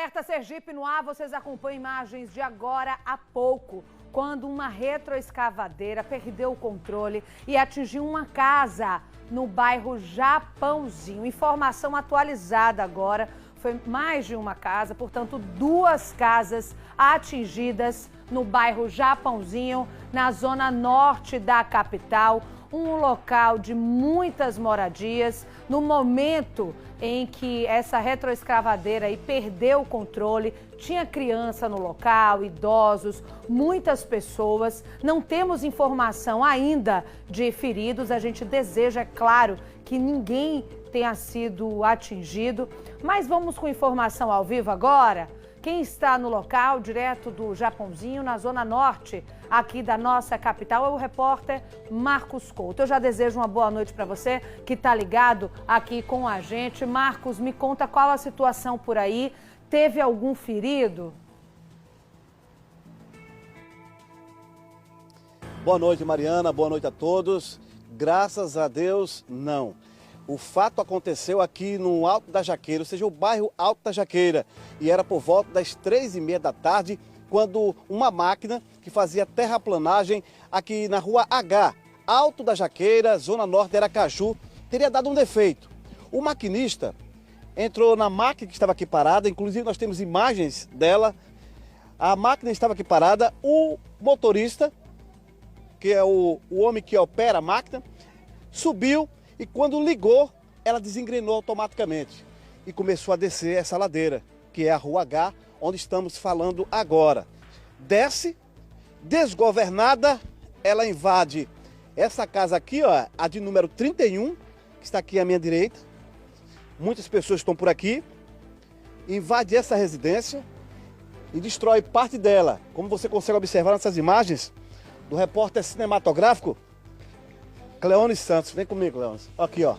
Alerta Sergipe no ar, vocês acompanham imagens de agora há pouco, quando uma retroescavadeira perdeu o controle e atingiu uma casa no bairro Japãozinho. Informação atualizada agora, foi mais de uma casa, portanto 2 casas atingidas no bairro Japãozinho, na zona norte da capital. Um local de muitas moradias. No momento em que essa retroescavadeira aí perdeu o controle, tinha criança no local, idosos, muitas pessoas. Não temos informação ainda de feridos. A gente deseja, é claro, que ninguém tenha sido atingido. Mas vamos com informação ao vivo agora. Quem está no local, direto do Japãozinho, na zona norte aqui da nossa capital, é o repórter Marcos Couto. Eu já desejo uma boa noite para você que está ligado aqui com a gente. Marcos, me conta qual a situação por aí. Teve algum ferido? Boa noite, Mariana. Boa noite a todos. Graças a Deus, não. O fato aconteceu aqui no Alto da Jaqueira, ou seja, o bairro Alto da Jaqueira. E era por volta das 3h30 da tarde, quando uma máquina que fazia terraplanagem aqui na rua H, Alto da Jaqueira, zona norte de Aracaju, teria dado um defeito. O maquinista entrou na máquina que estava aqui parada, inclusive nós temos imagens dela. A máquina estava aqui parada, o motorista, que é o homem que opera a máquina, subiu. E quando ligou, ela desengrenou automaticamente e começou a descer essa ladeira, que é a Rua H, onde estamos falando agora. Desce, desgovernada, ela invade essa casa aqui, ó, a de número 31, que está aqui à minha direita. Muitas pessoas estão por aqui. Invade essa residência e destrói parte dela. Como você consegue observar nessas imagens do repórter cinematográfico Cleone Santos. Vem comigo, Cleone. Aqui, ó.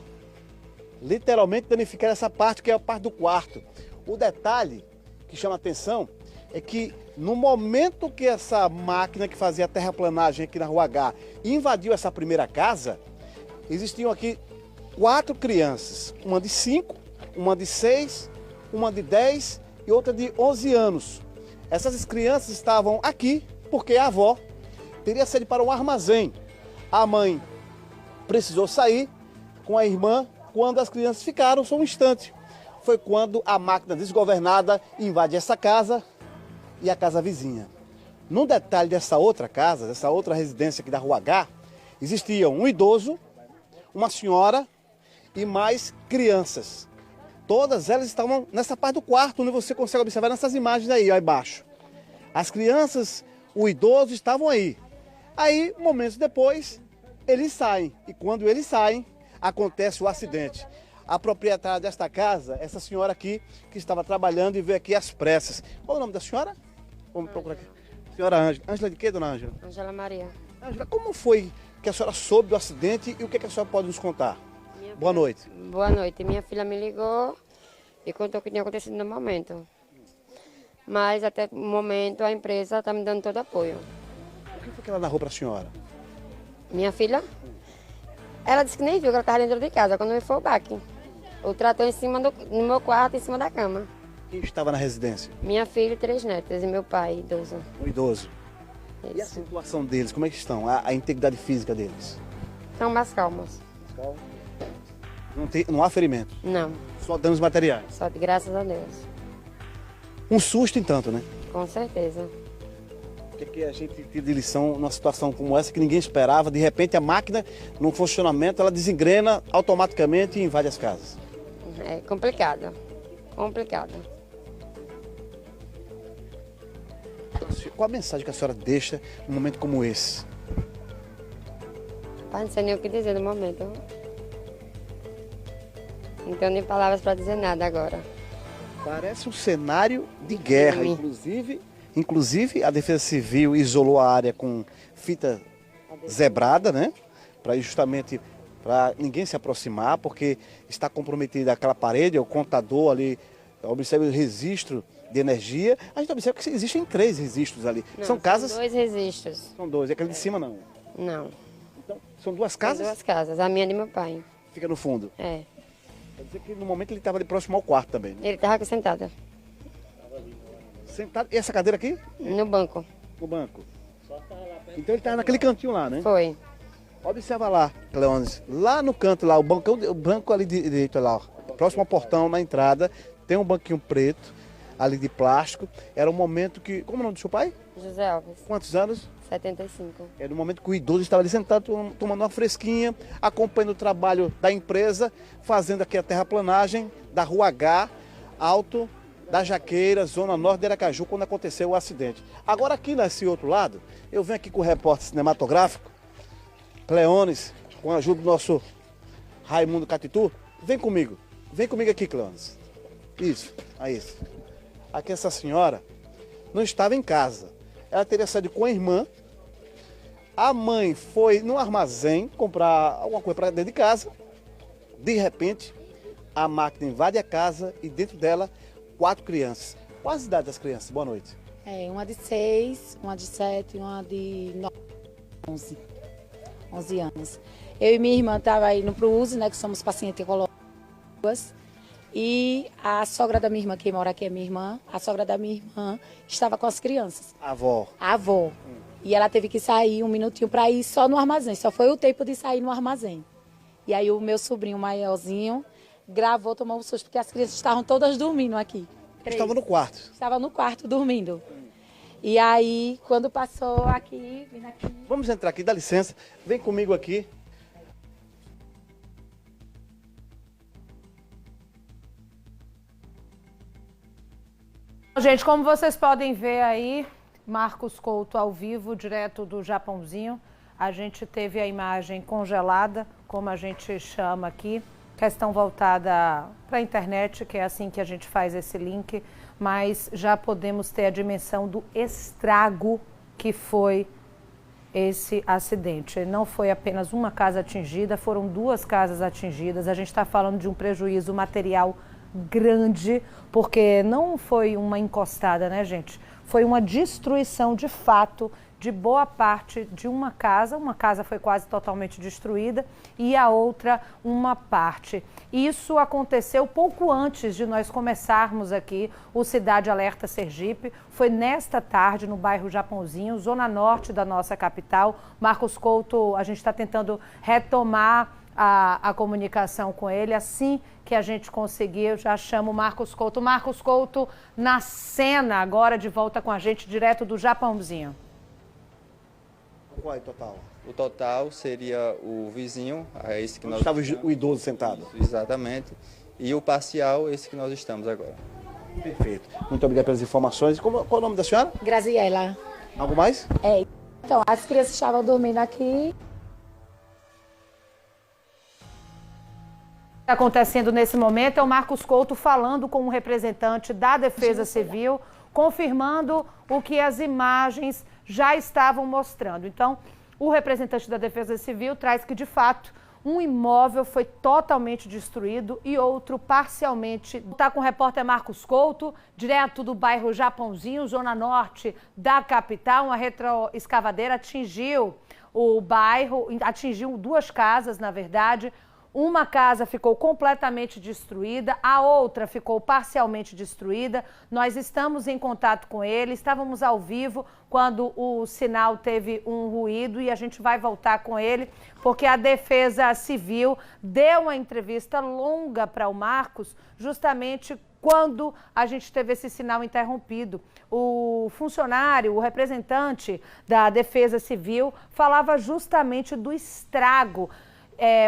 Literalmente danificar essa parte, que é a parte do quarto. O detalhe que chama a atenção é que no momento que essa máquina que fazia a terraplanagem aqui na Rua H invadiu essa primeira casa, existiam aqui 4 crianças. Uma de 5, uma de 6, uma de 10 e outra de 11 anos. Essas crianças estavam aqui porque a avó teria saído para um armazém. A mãe precisou sair com a irmã quando as crianças ficaram só um instante. Foi quando a máquina desgovernada invade essa casa e a casa vizinha. No detalhe dessa outra casa, dessa outra residência aqui da Rua H, existiam um idoso, uma senhora e mais crianças. Todas elas estavam nessa parte do quarto, onde você consegue observar nessas imagens aí, ó, embaixo. As crianças, o idoso estavam aí. Aí, momentos depois, eles saem, e quando eles saem, acontece o acidente. A proprietária desta casa, essa senhora aqui, que estava trabalhando e veio aqui às pressas. Qual é o nome da senhora? Vamos procurar aqui. Senhora Ângela. Ângela de quê, dona Ângela? Ângela Maria. Ângela, como foi que a senhora soube do acidente e o que a senhora pode nos contar? Boa noite. Boa noite. Minha filha me ligou e contou o que tinha acontecido no momento. Mas até o momento a empresa está me dando todo apoio. O que foi que ela narrou para a senhora? Minha filha, ela disse que nem viu que ela estava dentro de casa, quando me foi o baque. O trator em cima no meu quarto, em cima da cama. Quem estava na residência? Minha filha e 3 netas e meu pai, idoso. Um idoso. Isso. E a situação deles, como é que estão? A integridade física deles? Estão mais calmos. Não há ferimento? Não, Só danos materiais? só de graças a Deus. Um susto, entanto, né? Com certeza. O que a gente tira de lição numa situação como essa que ninguém esperava? De repente a máquina, num funcionamento, ela desengrena automaticamente e invade as casas. É complicado. Complicado. Qual a mensagem que a senhora deixa num momento como esse? Pai, não sei nem o que dizer no momento. Não tenho nem palavras para dizer nada agora. Parece um cenário de guerra, inclusive a Defesa Civil isolou a área com fita zebrada, né? Justamente para ninguém se aproximar, porque está comprometida aquela parede, o contador ali, observa o registro de energia. A gente observa que existem 3 registros ali. Não, são casas... São 2 registros. São 2, e aquele de cima não? Não. Então, são 2 casas? São 2 casas, a minha e de meu pai. Fica no fundo. É. Quer dizer que no momento ele estava ali próximo ao quarto também, né? Ele estava aqui sentado. Sentado. E essa cadeira aqui? No banco. No banco. Então ele tá naquele cantinho lá, né? Foi. Observa lá, Cleones. Lá no canto, lá, o banco ali direito, lá, ó, próximo ao portão, na entrada, tem um banquinho preto, ali de plástico. Era um momento que... Como é o nome do seu pai? José Alves. Quantos anos? 75. Era um momento que o idoso estava ali sentado, tomando uma fresquinha, acompanhando o trabalho da empresa, fazendo aqui a terraplanagem da Rua H, Alto da Jaqueira, Zona Norte de Aracaju, quando aconteceu o acidente. Agora aqui nesse outro lado, eu venho aqui com o repórter cinematográfico, Cleones, com a ajuda do nosso Raimundo Catitu. Vem comigo aqui, Cleones. Isso, é isso. Aqui essa senhora não estava em casa. Ela teria saído com a irmã. A mãe foi no armazém comprar alguma coisa para dentro de casa. De repente, a máquina invade a casa e dentro dela, 4 crianças. Qual a idade das crianças? Boa noite. Uma de 6, uma de 7, uma de 11 anos. Eu e minha irmã estavam indo para o uso, né, que somos pacientes oncológicos. E a sogra da minha irmã, quem mora aqui é minha irmã, a sogra da minha irmã estava com as crianças. A avó. A avó. E ela teve que sair um minutinho para ir só no armazém, só foi o tempo de sair no armazém. E aí o meu sobrinho maiorzinho gravou, tomou um susto, porque as crianças estavam todas dormindo aqui. Estava no quarto. Estava no quarto dormindo. E aí, quando passou aqui, vim aqui... Vamos entrar aqui, dá licença. Vem comigo aqui. Gente, como vocês podem ver aí, Marcos Couto ao vivo, direto do Japãozinho. A gente teve a imagem congelada, como a gente chama aqui. Questão voltada para a internet, que é assim que a gente faz esse link. Mas já podemos ter a dimensão do estrago que foi esse acidente. Não foi apenas uma casa atingida, foram 2 casas atingidas. A gente está falando de um prejuízo material grande, porque não foi uma encostada, né, gente? Foi uma destruição de fato de boa parte de uma casa. Uma casa foi quase totalmente destruída e a outra uma parte. Isso aconteceu pouco antes de nós começarmos aqui o Cidade Alerta Sergipe. Foi nesta tarde no bairro Japãozinho, zona norte da nossa capital. Marcos Couto, a gente está tentando retomar a comunicação com ele. Assim que a gente conseguir, eu já chamo o Marcos Couto. Marcos Couto na cena, agora de volta com a gente, direto do Japãozinho. Qual é o total? O total seria o vizinho, esse que nós Estava estamos. o idoso sentado. Exatamente. E o parcial, esse que nós estamos agora. Perfeito. Muito obrigado pelas informações. Qual é o nome da senhora? Graziela. Algo mais? Então, as crianças estavam dormindo aqui. Está acontecendo nesse momento é o Marcos Couto falando com um representante da Defesa Civil, confirmando o que as imagens já estavam mostrando. Então, o representante da Defesa Civil traz que, de fato, um imóvel foi totalmente destruído e outro parcialmente. Está com o repórter Marcos Couto, direto do bairro Japãozinho, zona norte da capital. Uma retroescavadeira atingiu o bairro, atingiu 2 casas, na verdade. Uma casa ficou completamente destruída, a outra ficou parcialmente destruída. Nós estamos em contato com ele, estávamos ao vivo quando o sinal teve um ruído e a gente vai voltar com ele, porque a Defesa Civil deu uma entrevista longa para o Marcos, justamente quando a gente teve esse sinal interrompido. O funcionário, o representante da Defesa Civil, falava justamente do estrago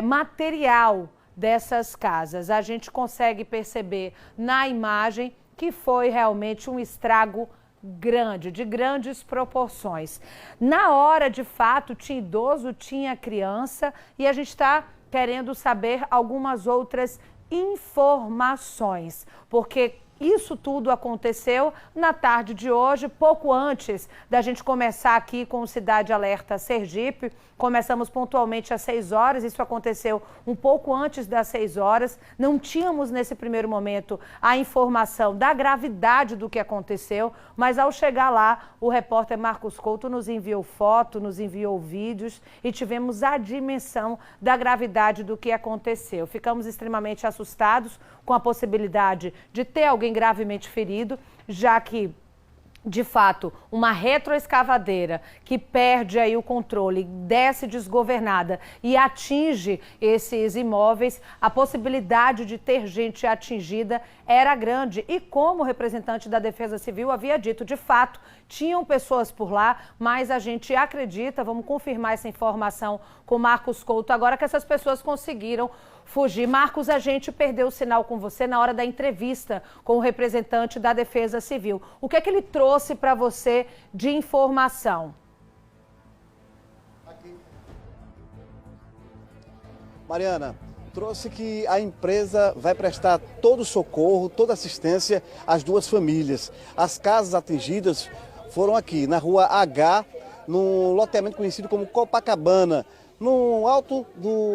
material dessas casas. A gente consegue perceber na imagem que foi realmente um estrago grande, de grandes proporções. Na hora, de fato, tinha idoso, tinha criança e a gente está querendo saber algumas outras informações, porque isso tudo aconteceu na tarde de hoje, pouco antes da gente começar aqui com o Cidade Alerta Sergipe. Começamos pontualmente às 6 horas, isso aconteceu um pouco antes das 6 horas. Não tínhamos nesse primeiro momento a informação da gravidade do que aconteceu, mas ao chegar lá, o repórter Marcos Couto nos enviou foto, nos enviou vídeos e tivemos a dimensão da gravidade do que aconteceu. Ficamos extremamente assustados com a possibilidade de ter alguém gravemente ferido, já que de fato, uma retroescavadeira que perde aí o controle, desce desgovernada e atinge esses imóveis, a possibilidade de ter gente atingida era grande. E como o representante da Defesa Civil havia dito, de fato, tinham pessoas por lá, mas a gente acredita, vamos confirmar essa informação com Marcos Couto agora, que essas pessoas conseguiram fugir. Marcos, a gente perdeu o sinal com você na hora da entrevista com o representante da Defesa Civil. O que é que ele trouxe para você de informação? Mariana, trouxe que a empresa vai prestar todo o socorro, toda a assistência às duas famílias. As casas atingidas foram aqui, na rua H, num loteamento conhecido como Copacabana, no alto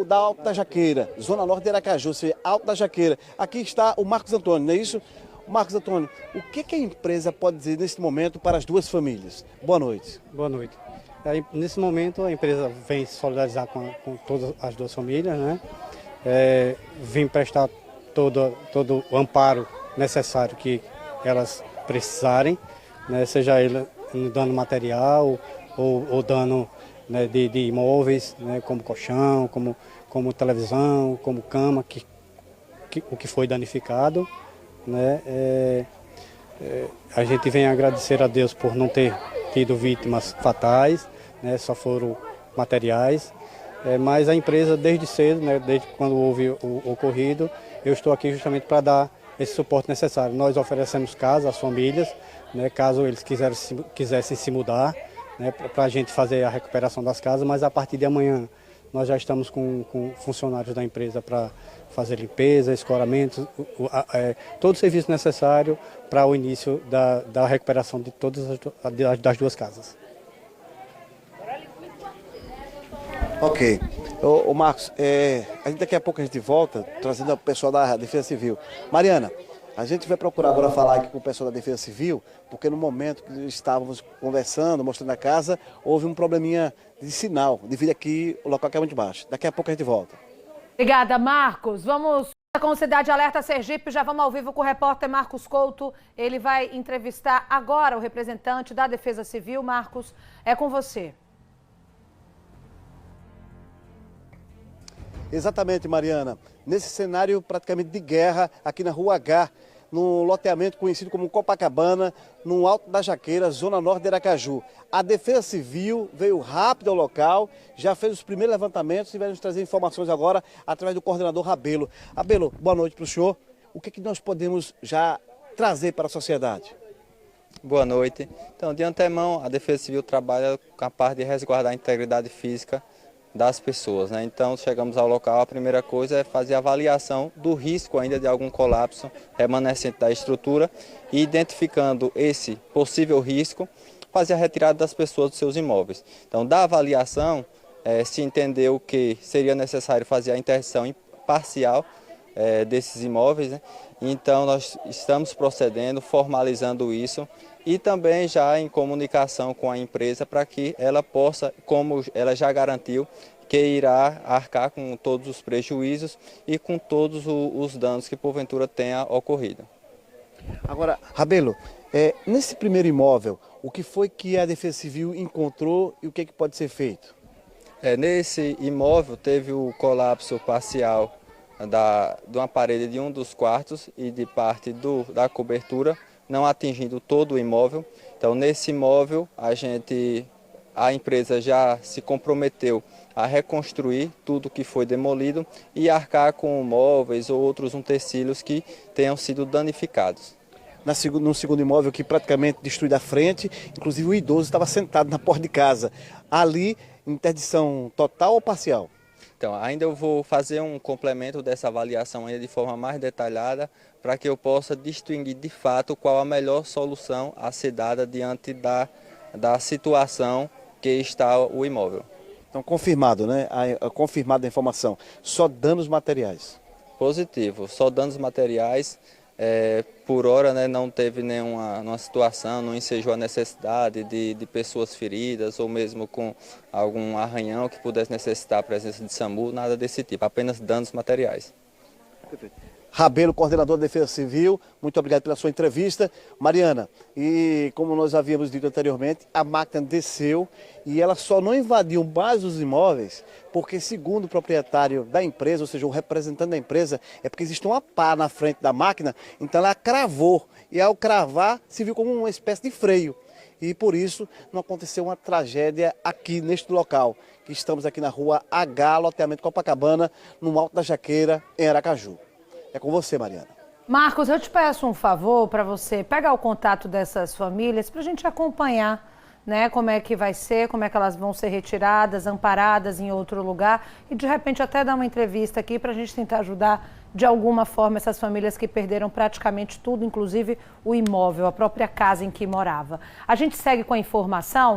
da Alto da Jaqueira, zona norte de Aracaju, ou seja, Alto da Jaqueira. Aqui está o Marcos Antônio, não é isso? Marcos Antônio, o que a empresa pode dizer neste momento para as duas famílias? Boa noite. Boa noite. Nesse momento a empresa vem se solidarizar com todas as duas famílias, né? Vem prestar todo o amparo necessário que elas precisarem, né? Seja ele dano material ou dano, né, de imóveis, né, como colchão, como televisão, como cama, o que foi danificado, né? A gente vem agradecer a Deus por não ter tido vítimas fatais, né, só foram materiais, mas a empresa desde cedo, né, desde quando houve o ocorrido, eu estou aqui justamente para dar esse suporte necessário. Nós oferecemos casa às famílias, né, caso eles quisessem se mudar, né, para a gente fazer a recuperação das casas, mas a partir de amanhã nós já estamos com funcionários da empresa para fazer limpeza, escoramento, todo o serviço necessário para o início da recuperação de todas das duas casas. Ok. Ô Marcos, daqui a pouco a gente volta trazendo o pessoal da Defesa Civil. Mariana, a gente vai procurar agora falar aqui com o pessoal da Defesa Civil, porque no momento que estávamos conversando, mostrando a casa, houve um probleminha de sinal, devido aqui o local que é muito baixo. Daqui a pouco a gente volta. Obrigada, Marcos. Vamos com o Cidade Alerta Sergipe, já vamos ao vivo com o repórter Marcos Couto. Ele vai entrevistar agora o representante da Defesa Civil. Marcos, é com você. Exatamente, Mariana. Nesse cenário praticamente de guerra, aqui na Rua H, num loteamento conhecido como Copacabana, no Alto da Jaqueira, zona norte de Aracaju. A Defesa Civil veio rápido ao local, já fez os primeiros levantamentos e vai nos trazer informações agora através do coordenador Rabelo. Rabelo, boa noite para o senhor. O que nós podemos já trazer para a sociedade? Boa noite. Então, de antemão, a Defesa Civil trabalha com a parte de resguardar a integridade física das pessoas, né? Então, chegamos ao local, a primeira coisa é fazer a avaliação do risco ainda de algum colapso remanescente da estrutura e, identificando esse possível risco, fazer a retirada das pessoas dos seus imóveis. Então, da avaliação, se entendeu que seria necessário fazer a interdição parcial desses imóveis, né? Então, nós estamos procedendo, formalizando isso e também já em comunicação com a empresa para que ela possa, como ela já garantiu, que irá arcar com todos os prejuízos e com todos os danos que porventura tenha ocorrido. Agora, Rabelo, nesse primeiro imóvel, o que foi que a Defesa Civil encontrou e o que pode ser feito? Nesse imóvel teve o colapso parcial de uma parede de um dos quartos e de parte da cobertura, não atingindo todo o imóvel. Então, nesse imóvel, a empresa já se comprometeu a reconstruir tudo que foi demolido e arcar com móveis ou outros utensílios que tenham sido danificados. No segundo imóvel, que praticamente destruído a frente, inclusive o idoso estava sentado na porta de casa. Ali, interdição total ou parcial? Então, ainda eu vou fazer um complemento dessa avaliação ainda de forma mais detalhada para que eu possa distinguir de fato qual a melhor solução a ser dada diante da situação que está o imóvel. Então, confirmado, né? Confirmada a informação. Só danos materiais? Positivo, só danos materiais. Por hora, né, não teve nenhuma situação, não ensejou a necessidade de pessoas feridas ou mesmo com algum arranhão que pudesse necessitar a presença de SAMU, nada desse tipo, apenas danos materiais. Perfeito. Rabelo, coordenador da Defesa Civil, muito obrigado pela sua entrevista. Mariana, e como nós havíamos dito anteriormente, a máquina desceu e ela só não invadiu mais os imóveis porque, segundo o proprietário da empresa, ou seja, o representante da empresa, é porque existe uma pá na frente da máquina, então ela cravou e ao cravar se viu como uma espécie de freio. E por isso não aconteceu uma tragédia aqui neste local, que estamos aqui na rua H, loteamento Copacabana, no Alto da Jaqueira, em Aracaju. É com você, Mariana. Marcos, eu te peço um favor para você pegar o contato dessas famílias para a gente acompanhar, né, como é que vai ser, como é que elas vão ser retiradas, amparadas em outro lugar e de repente até dar uma entrevista aqui para a gente tentar ajudar de alguma forma essas famílias que perderam praticamente tudo, inclusive o imóvel, a própria casa em que morava. A gente segue com a informação.